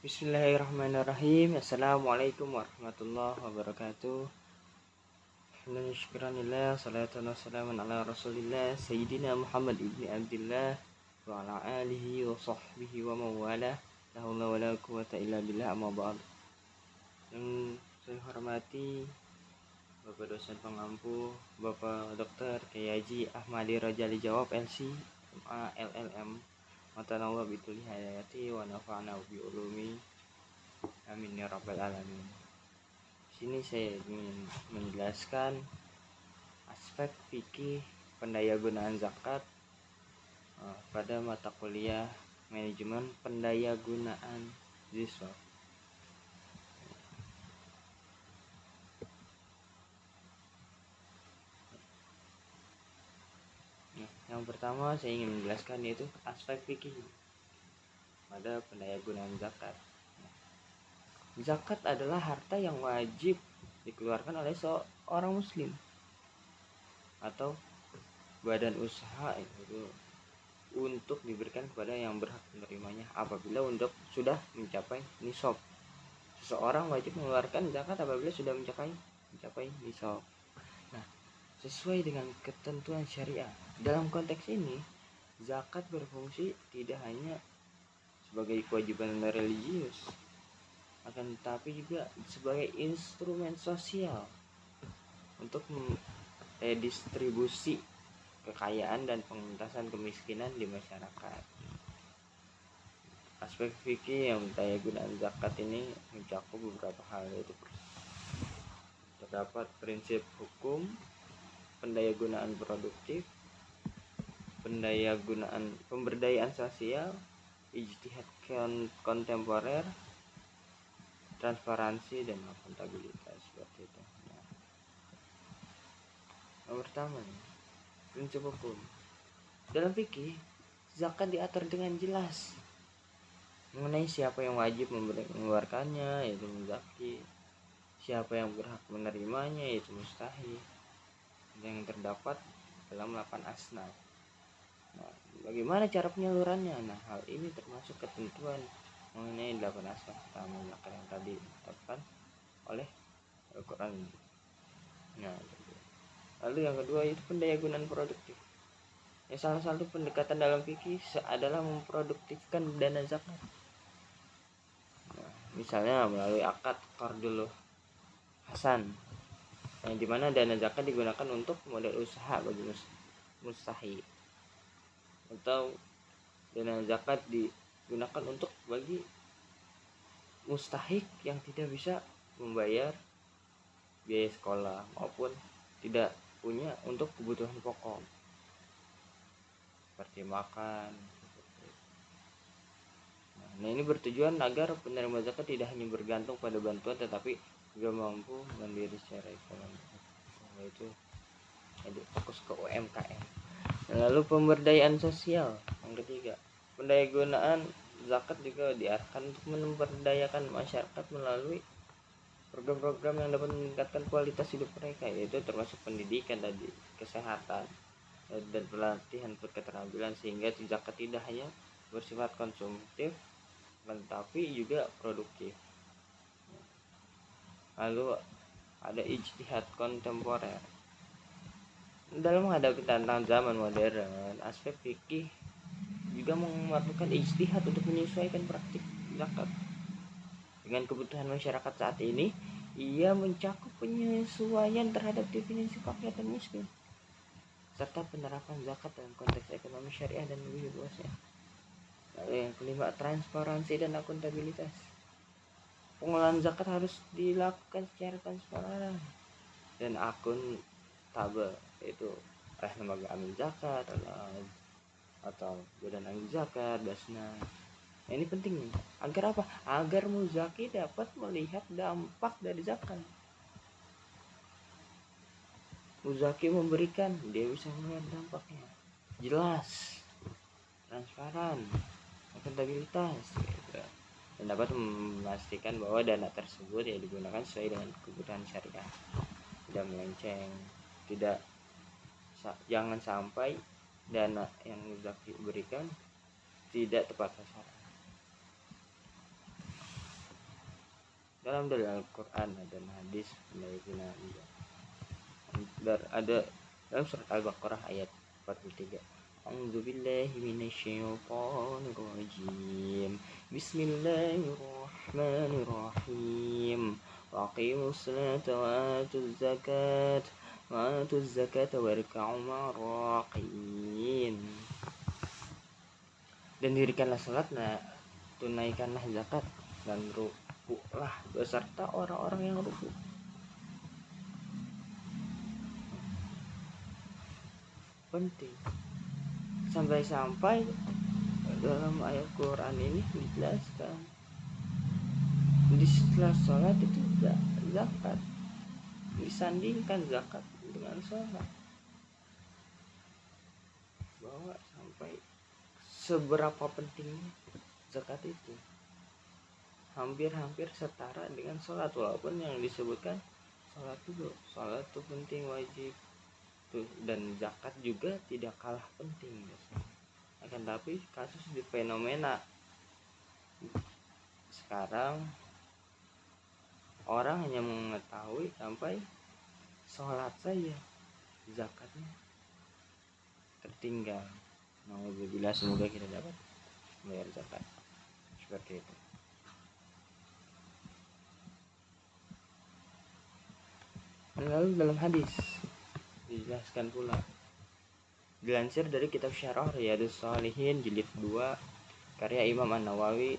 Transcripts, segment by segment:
Bismillahirrahmanirrahim. Assalamualaikum warahmatullahi wabarakatuh. Alhamdulillah, salatu wassalamu ala rasulillah Sayyidina Muhammad ibni Abdillah wa ala alihi wa sahbihi wa mawala. La haula wa la quwata illa billah, amma ba'd. Yang saya hormati Bapak dosen pengampu, Bapak Dr. Kiai Haji Ahmadi Rajali Jawab LC MA LLM Matanallah bitul hayati wa nafa'na bi ulumi amin ya rabbal alamin. Sini saya ingin menjelaskan aspek fikih pendayagunaan zakat pada mata kuliah manajemen pendayagunaan siswa. Yang pertama saya ingin menjelaskan yaitu aspek fikih pada pendayagunaan zakat. Zakat adalah harta yang wajib dikeluarkan oleh seorang muslim atau badan usaha itu untuk diberikan kepada yang berhak menerimanya apabila sudah mencapai nisab. Seseorang wajib mengeluarkan zakat apabila sudah mencapai nisab. Nah, sesuai dengan ketentuan syariah. Dalam konteks ini, zakat berfungsi tidak hanya sebagai kewajiban religius, akan tetapi juga sebagai instrumen sosial untuk redistribusi kekayaan dan pengentasan kemiskinan di masyarakat. Aspek fikih yang pendayagunaan zakat ini mencakup beberapa hal, yaitu terdapat prinsip hukum, pendayagunaan produktif, pemberdayaan sosial, ijtihad kontemporer, transparansi dan akuntabilitas seperti itu. Yang pertama, prinsip hukum. Dalam fikih, zakat diatur dengan jelas mengenai siapa yang wajib mengeluarkannya, yaitu muzaki, siapa yang berhak menerimanya, yaitu mustahik, yang terdapat dalam 8 asnaf. Nah, bagaimana cara penyalurannya? Nah, hal ini termasuk ketentuan mengenai 8 asnaf pertama yang tadi ditetapkan oleh Al-Quran. Nah, lalu yang kedua itu pendayagunaan produktif. Salah satu pendekatan dalam fikih adalah memproduktifkan dana zakat. Nah, misalnya melalui akad qardul hasan, yang dimana dana zakat digunakan untuk modal usaha bagi mustahik, atau dana zakat digunakan untuk bagi mustahik yang tidak bisa membayar biaya sekolah maupun tidak punya untuk kebutuhan pokok seperti makan. Nah, ini bertujuan agar penerima zakat tidak hanya bergantung pada bantuan tetapi juga mampu mandiri secara ekonomi. Nah, itu jadi fokus ke UMKM. Lalu pemberdayaan sosial yang ketiga, pendayagunaan zakat juga diarahkan untuk memberdayakan masyarakat melalui program-program yang dapat meningkatkan kualitas hidup mereka, yaitu termasuk pendidikan tadi, kesehatan, dan pelatihan berketerampilan, sehingga zakat tidak hanya bersifat konsumtif tetapi juga produktif. Lalu ada ijtihad kontemporer. Dalam menghadapi tantangan zaman modern, aspek fikih juga memerlukan ijtihad untuk menyesuaikan praktik zakat dengan kebutuhan masyarakat saat ini. Ia mencakup penyesuaian terhadap definisi fakir dan miskin serta penerapan zakat dalam konteks ekonomi syariah dan lebih luasnya. Lalu yang kelima, transparansi dan akuntabilitas. Pengelolaan zakat harus dilakukan secara transparan dan akuntabel, yaitu oleh lembaga amil zakat atau badan amil zakat, Basnas. Nah, ini penting nih. Agar apa? Agar muzaki dapat melihat dampak dari zakat. Muzaki memberikan, dia bisa melihat dampaknya jelas, transparan, akuntabilitas, gitu. Dan dapat memastikan bahwa dana tersebut ya digunakan sesuai dengan kebutuhan syariah, tidak melenceng, jangan sampai dana yang muzaki berikan tidak tepat sasaran. kalam dari Al-Quran dan hadis dari Nabi. Ada dalam surat Al-Baqarah ayat 43. A'udzubillahi minasyaitonir rajim. Bismillahirrahmanirrahim. Waqimus salata wa atuz zakata warka'u ma'ar-raqiin. Dan dirikanlah salat, tunaikanlah zakat, dan rukuklah beserta orang-orang yang rukuk. Penting. Sampai-sampai dalam ayat Quran ini dijelaskan di setelah sholat itu zakat, disandingkan zakat dengan sholat, bahwa sampai seberapa pentingnya zakat itu, hampir setara dengan sholat, walaupun yang disebutkan sholat itu penting, wajib tuh, dan zakat juga tidak kalah penting. Akan tapi kasus di fenomena sekarang, orang hanya mengetahui sampai sholat saja, zakatnya tertinggal. Alhamdulillah, semoga kita dapat bayar zakat seperti itu. Lalu dalam hadis dijelaskan pula, dilansir dari kitab Syarah Riyadhus Shalihin jilid 2 karya Imam An-Nawawi,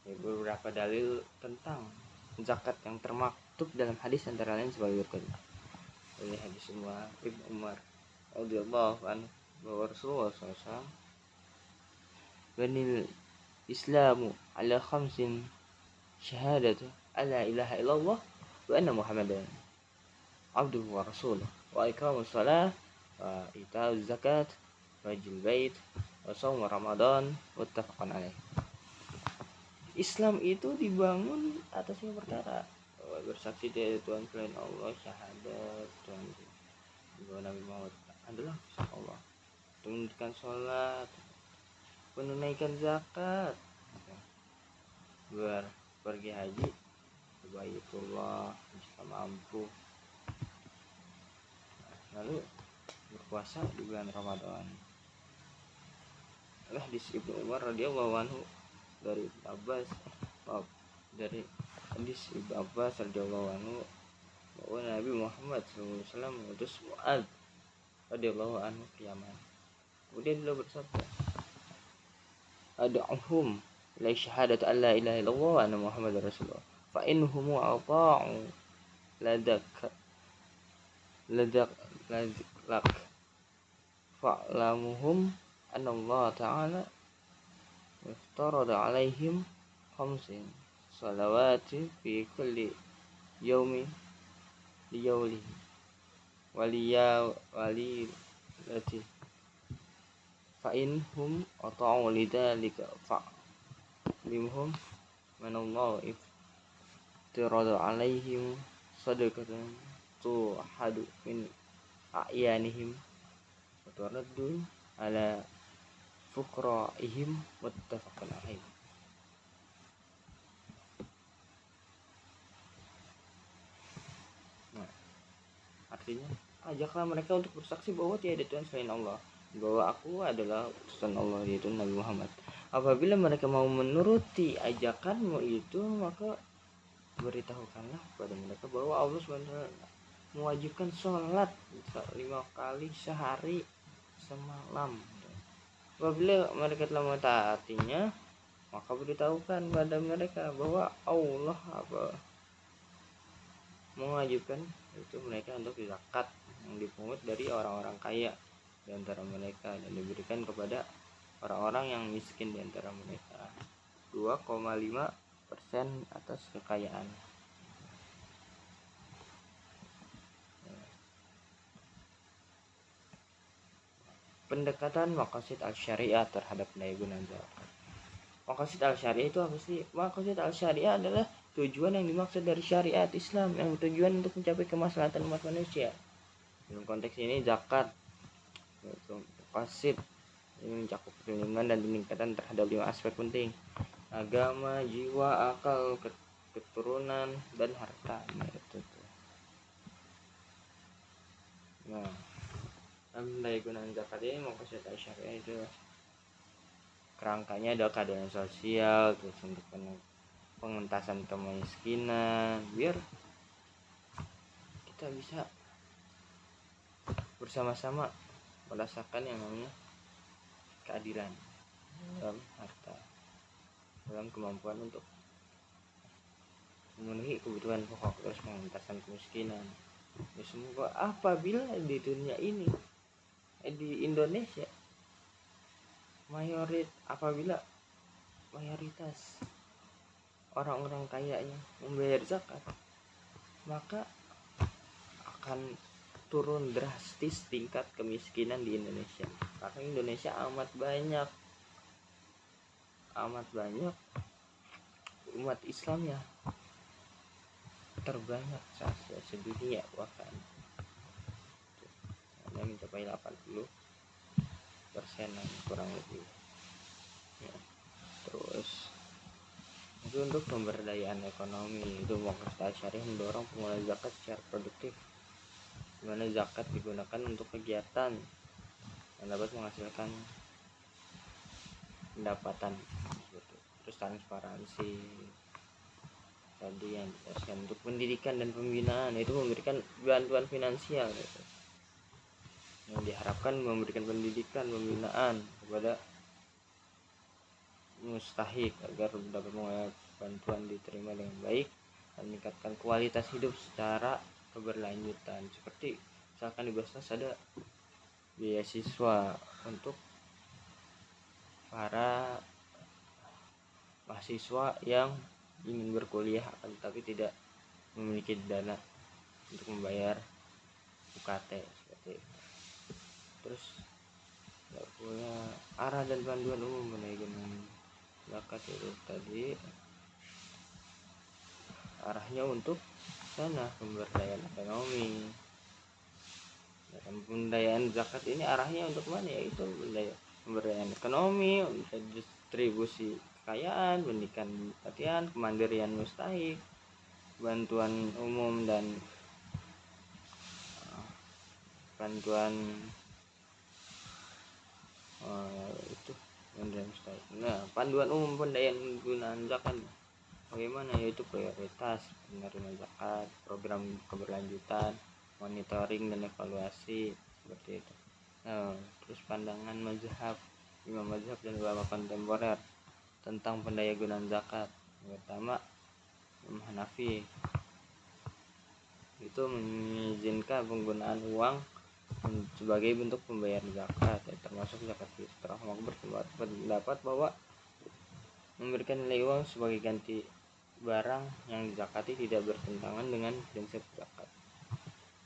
beberapa dalil tentang zakat yang termaktub dalam hadis antara lain sebagai berikut. Ini hadis Ibnu Umar radhiyallahu anhu bahwa Rasulullah SAW, "Banil Islamu ala khamsin, syahadatu alla ilaha illallah wa anna Muhammadan abduhu wa rasuluh, wa iqamus shalah, wa ita'uz zakat, wa hajjul bait, wa shaum Ramadan, muttafaqun alaih." Islam itu dibangun atas 5 perkara: bersaksi dari Tuhan selain Allah, syahadat Tuhan bahwa Nabi Muhammad adalah Allah, menunaikan sholat, menunaikan zakat, pergi haji ke Baitullah jika mampu, lalu berpuasa di bulan Ramadan. Hadis Ibnu Umar radhiyallahu anhu dari hadis Ibnu Abbas radhiyallahu anhu bahwa Nabi Muhammad SAW mengutus Mu'adz radhiyallahu anhu ke Yaman. Kemudian beliau bersabda, "Ad'uhum la syahadat an la ilaha illallah wa anna Muhammadar Rasulullah, fa inhum ata'u ladak fa'lamuhum anna Allah ta'ala iftarada alaihim khamsin salawati fi kulli yawmin liyawlihi waliyalati fa inhum ata'u lidzalika fa'limhum manallahu iftarada alaihim sadaqatan tuhadu min a'yanihim wa turaddu ala fuqra'ihim muttafaqun alaih." Artinya, ajaklah mereka untuk bersaksi bahwa tiada Tuhan selain Allah, bahwa aku adalah utusan Allah, yaitu Nabi Muhammad. Apabila mereka mau menuruti ajakanmu itu, maka beritahukanlah kepada mereka bahwa Allah SWT mewajibkan sholat 5 kali sehari semalam. Apabila mereka telah mentaatinya, maka beritahukan pada mereka bahwa Allah mewajibkan itu mereka untuk zakat yang dipungut dari orang-orang kaya di antara mereka dan diberikan kepada orang-orang yang miskin di antara mereka, 2,5% atas kekayaan. Pendekatan maqasid al-syariah terhadap daya zakat. Maqasid al-syariah itu apa sih? Maqasid al-syariah adalah tujuan yang dimaksud dari syariat Islam yang bertujuan untuk mencapai kemaslahatan umat manusia. Dalam konteks ini zakat, maqasid ini mencakup perlindungan dan peningkatan terhadap 5 aspek penting: agama, jiwa, akal, keturunan dan harta itu tuh. Nah, nilai gunaan zakat ini mau kasih tahu syariah itu kerangkanya ada keadilan sosial, terus untuk pengentasan kemiskinan, biar kita bisa bersama-sama merasakan yang namanya keadilan dalam harta, dalam kemampuan untuk memenuhi kebutuhan pokok, terus pengentasan kemiskinan. Ya, semoga apabila di dunia ini di Indonesia apabila mayoritas orang-orang kayanya membayar zakat, maka akan turun drastis tingkat kemiskinan di Indonesia. Karena Indonesia amat banyak umat Islamnya, terbanyak sedunia bahkan mencapai 80% kurang lebih ya. Terus itu untuk pemberdayaan ekonomi, itu Muassasah Syariah mendorong penggunaan zakat secara produktif, di mana zakat digunakan untuk kegiatan yang dapat menghasilkan pendapatan gitu. Terus transparansi tadi yang dijelaskan, untuk pendidikan dan pembinaan, itu memberikan bantuan finansial gitu, yang diharapkan memberikan pendidikan pembinaan kepada mustahik agar dapat mengalami bantuan diterima dengan baik dan meningkatkan kualitas hidup secara keberlanjutan. Seperti misalkan di Basnas ada beasiswa untuk para mahasiswa yang ingin berkuliah tapi tidak memiliki dana untuk membayar UKT seperti itu. Terus punya arah dan panduan umum mengenai zakat itu tadi, arahnya untuk sana pemberdayaan ekonomi. Dan pemberdayaan zakat ini arahnya untuk mana? Yaitu pemberdayaan ekonomi, distribusi kekayaan, pendidikan pelatihan, kemandirian mustahik, bantuan umum dan bantuan itu pendidikan mustahik. Nah, panduan umum pendayaan gunaan zakat bagaimana? Yaitu prioritas penerima zakat, program keberlanjutan, monitoring dan evaluasi seperti itu. Nah, terus pandangan imam mazhab dan ulama kontemporer tentang pendayagunaan zakat. Yang pertama, Imam Hanafi itu mengizinkan penggunaan uang sebagai bentuk pembayaran zakat, termasuk zakat fitrah. Maka berpendapat bahwa memberikan nilai uang sebagai ganti barang yang dizakati tidak bertentangan dengan prinsip zakat,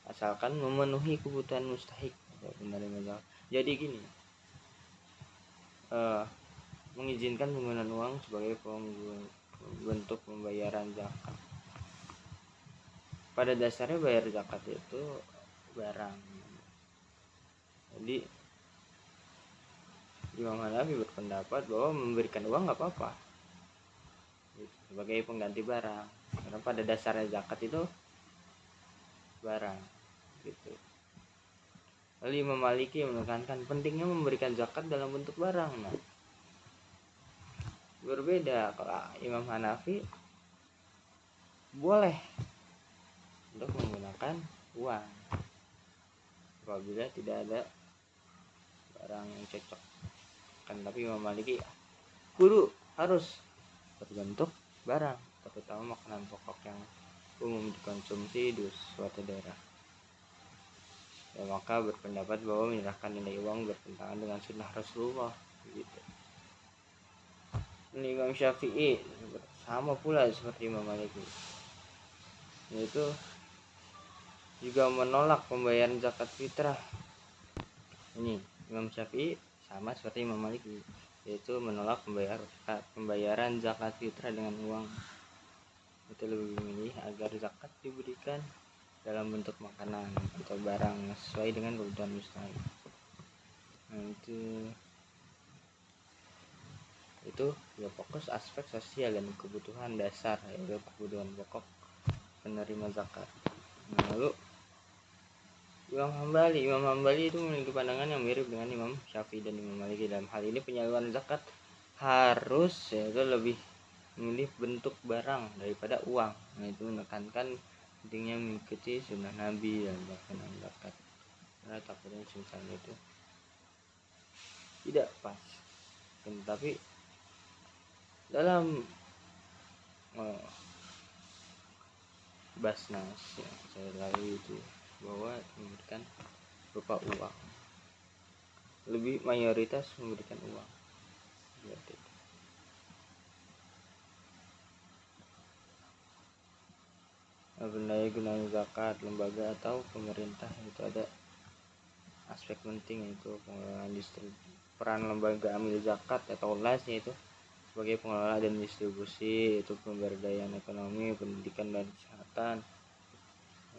asalkan memenuhi kebutuhan mustahik atau penerima zakat. Jadi gini, mengizinkan penggunaan uang sebagai bentuk pembayaran zakat. Pada dasarnya bayar zakat itu barang. Jadi Imam Hanafi berpendapat bahwa memberikan uang nggak apa-apa sebagai pengganti barang, karena pada dasarnya zakat itu barang gitu. Lalu Imam Maliki menekankan pentingnya memberikan zakat dalam bentuk barang. Nah, berbeda. Kalau Imam Hanafi boleh untuk menggunakan uang apabila tidak ada barang yang cocok kan, tapi Imam Maliki kudu harus berbentuk barang, terutama makanan pokok yang umum dikonsumsi di suatu daerah. Ya, maka berpendapat bahwa menyerahkan nilai uang bertentangan dengan sunnah Rasulullah gitu. Imam Syafi'i sama pula seperti Imam Maliki, yaitu juga menolak pembayaran zakat fitrah. Ini Imam Syafi'i sama seperti Imam Maliki, yaitu menolak pembayaran zakat fitrah dengan uang. Itu lebih memilih agar zakat diberikan dalam bentuk makanan atau barang sesuai dengan kebutuhan mustahik. Nah, itu itu ya fokus aspek sosial dan kebutuhan dasar, yaitu kebutuhan pokok penerima zakat. Nah, lalu Imam Hambali itu memiliki pandangan yang mirip dengan Imam Syafi'i dan Imam Maliki. Dalam hal ini penyaluran zakat harus yaitu lebih memilih bentuk barang daripada uang. Nah, itu menekankan pentingnya mengikuti sunnah Nabi dalam pelaksanaan zakat. Karena takutnya misalnya itu tidak pas. Tapi dalam Basnas yang saya lalui itu bahwa memberikan berupa uang, lebih mayoritas memberikan uang. Pendaya gunaan zakat lembaga atau pemerintah itu ada aspek penting, yaitu pengelolaan peran lembaga amil zakat atau LAS, yaitu sebagai pengelola dan distribusi, yaitu pemberdayaan ekonomi, pendidikan dan kesehatan.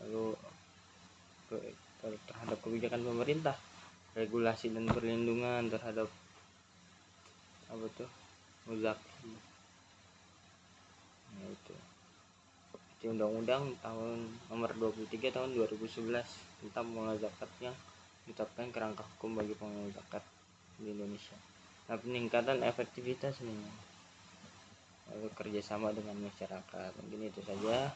Lalu terhadap kebijakan pemerintah, regulasi dan perlindungan terhadap muzaki. Nah, itu Undang-Undang tahun nomor 23 tahun 2011 tentang pengelola zakat yang ditetapkan kerangka hukum bagi pengelola zakat di Indonesia. Nah, peningkatan efektivitas ini, lalu kerjasama dengan masyarakat. Mungkin itu saja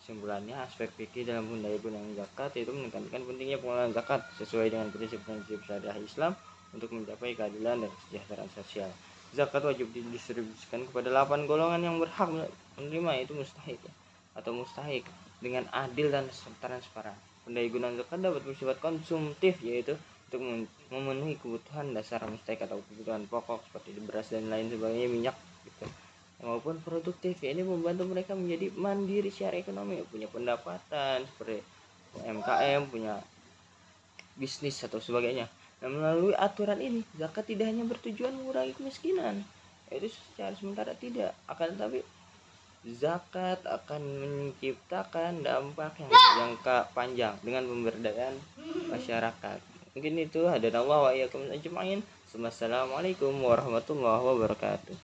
kesimpulannya. Aspek fikih dalam pendaya gunaan zakat yaitu menekankan pentingnya pengelolaan zakat sesuai dengan prinsip-prinsip syariah Islam untuk mencapai keadilan dan kesejahteraan sosial. Zakat wajib didistribusikan kepada 8 golongan yang berhak menerima, yaitu mustahik dengan adil dan transparan. Pendaya gunaan zakat dapat bersifat konsumtif, yaitu untuk memenuhi kebutuhan dasar mustahik atau kebutuhan pokok seperti beras dan lain sebagainya, minyak gitu, maupun produktif, ini membantu mereka menjadi mandiri secara ekonomi, punya pendapatan seperti UMKM, punya bisnis atau sebagainya. Nah, melalui aturan ini zakat tidak hanya bertujuan mengurangi kemiskinan, yaitu secara sementara tidak, akan tetapi zakat akan menciptakan dampak yang jangka panjang dengan pemberdayaan masyarakat. Mungkin itu, hadanallahu wa iyyakum ajma'in. Wassalamualaikum warahmatullahi wabarakatuh.